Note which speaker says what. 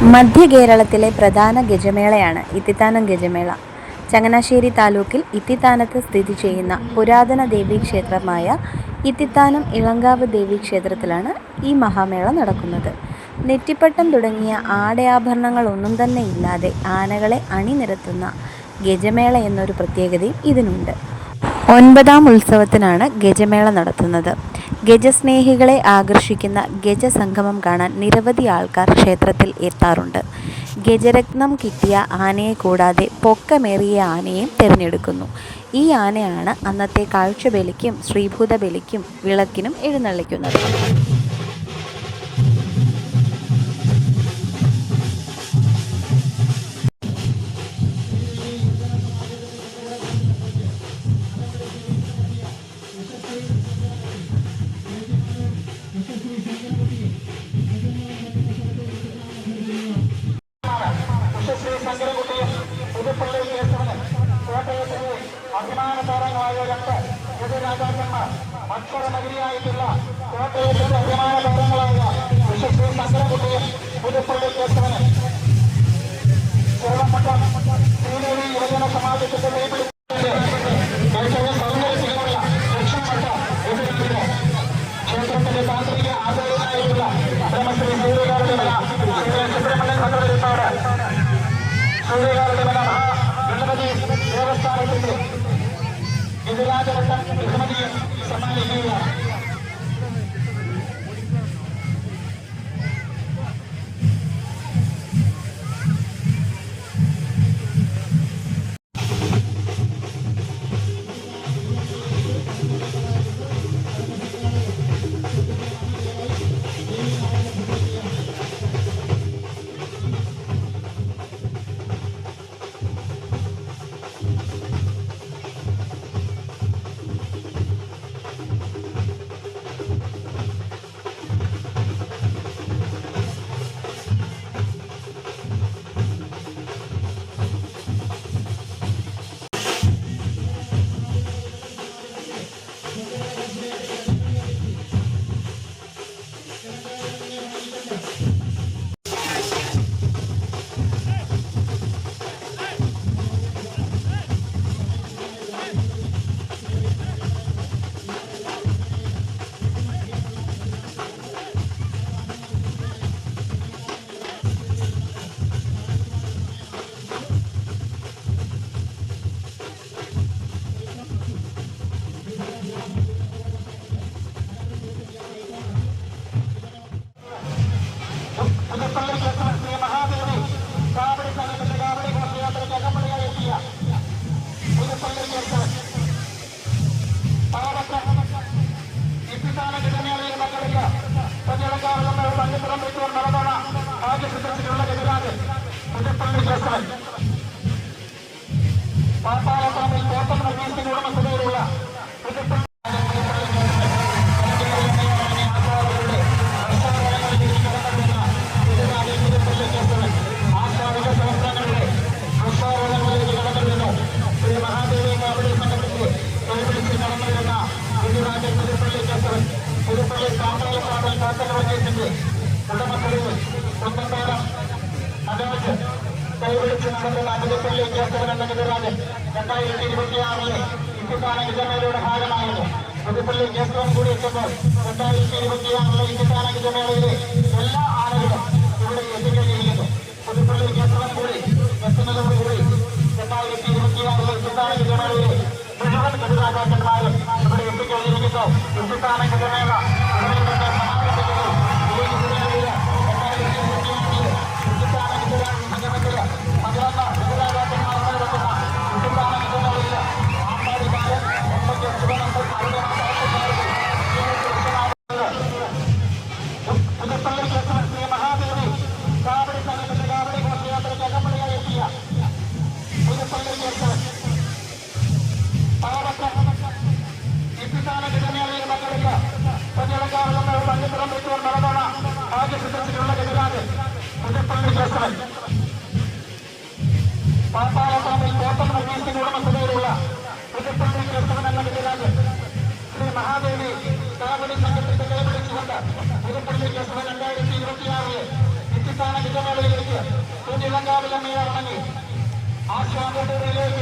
Speaker 1: മധ്യ കേരളത്തിലെ പ്രധാന ഗജമേളയാണ് ഇത്തിത്താനം ഗജമേള. ചങ്ങനാശ്ശേരി താലൂക്കിൽ ഇത്തിത്താനത്ത് സ്ഥിതി ചെയ്യുന്ന പുരാതന ദേവീക്ഷേത്രമായ ഇത്തിത്താനം ഇളങ്കാവ് ദേവീക്ഷേത്രത്തിലാണ് ഈ മഹാമേള നടക്കുന്നത്. നെറ്റിപ്പട്ടം തുടങ്ങിയ ആടയാഭരണങ്ങളൊന്നും തന്നെ ഇല്ലാതെ ആനകളെ അണിനിരത്തുന്ന ഗജമേള എന്നൊരു പ്രത്യേകതയും ഇതിനുണ്ട്. 9ാം ഉത്സവത്തിനാണ് ഗജമേള നടത്തുന്നത്. ഗജസ്നേഹികളെ ആകർഷിക്കുന്ന ഗജസംഗമം കാണാൻ നിരവധി ആൾക്കാർ ക്ഷേത്രത്തിൽ എത്താറുണ്ട്. ഗജരത്നം കിട്ടിയ ആനയെ കൂടാതെ പൊക്കമേറിയ ആനയെയും തിരഞ്ഞെടുക്കുന്നു. ഈ ആനയാണ് അന്നത്തെ കാഴ്ചബലിക്കും ശ്രീഭൂതബലിക്കും വിളക്കിനും എഴുന്നള്ളിക്കുന്നത്.
Speaker 2: അഭിമാനതാരങ്ങളായ രണ്ട് ഗജരാജാക്കന്മാർ അക്ഷരനഗരിയായിട്ടുള്ള കോട്ടയത്തിന്റെ അഭിമാന താരങ്ങളായ വിശ്വശ്രീ ശങ്കരകുട്ടിയും പുതുപ്പള്ളി കേശവനും ചെറുവപ്പട്ടം ശ്രീദേവി യുവജന സമാജത്തിന്റെ സൗന്ദര്യത്തിലുള്ള ലക്ഷ്യപ്പെട്ട ഗജരാജന് ക്ഷേത്രത്തിന്റെ താന്ത്രിക ആചാര്യനായിട്ടുള്ള ബ്രഹ്മശ്രീ സൂര്യകാരുടെ മല സുബ്രഹ്മണ്യൻ ഭഗവതിയോട് സൂര്യകാരുടെ മല ഗണപതി ദേവസ്ഥാനത്തിന്റെ ഗജരാജവട്ടം ബഹുമതിയും സമ്മാനിക്കുകയാണ്. പാപ്പാളപ്പറമ്പിൽ തോട്ടം നിർമ്മിക്കുന്ന ഉടമസ്ഥതയിലുള്ള പുതുപ്പള്ളി കാമ്പളപ്പാടൽ കാത്തലവജയത്തിന്റെ ഉടമസ്ഥതയിൽ കുന്നന്താനം മനോജ് കൈവിളിച്ച് നടത്തുന്ന പുതുപ്പള്ളി കേശവൻ എന്ന ഗജരാജൻ 2026 ഇത്തിത്താനം ഗജമേളയുടെ ഭാഗമായിരുന്നു. പുതുപ്പള്ളി കേശവൻ കൂടി എത്തുമ്പോൾ 2026 ഇത്തിത്താനം ഗജമേളയിലെ എല്ലാ ആളുകളും ഇവിടെ എത്തിക്കഴിഞ്ഞിരിക്കുന്നു. പുതുപ്പള്ളി കേശവൻ കൂടി എത്തുന്നതോടുകൂടി 2026 ഇത്തിത്താനം ഗജമേളയിലെ മുഴുവൻ ഗജരാജാക്കന്മാരും ഇവിടെ എത്തിക്കഴിഞ്ഞിരിക്കുന്നു. ഇത്തിത്താനം ഗജമേള ഇവിടെ നിന്ന് സമാപിക്കുന്നു. പാപ്പാളപ്പറമ്പിൽ തോട്ടം നിർമ്മിക്കുന്ന ഉടമസ്ഥതയിലുള്ള പുതുപ്പള്ളി കേശവൻ എന്ന ഗജരാജൻ ശ്രീ മഹാദേവി കാവടി സംഘത്തിന്റെ കൈപിടിച്ചുകൊണ്ട് പുതുപ്പള്ളി കേശവൻ 2026 ഇത്തിത്താനം ഗജമേളയിലേക്ക് ഇളങ്കാവിലമ്മയെ ഇറങ്ങി ആശാമ്പൂട്ടൂരിലേക്ക്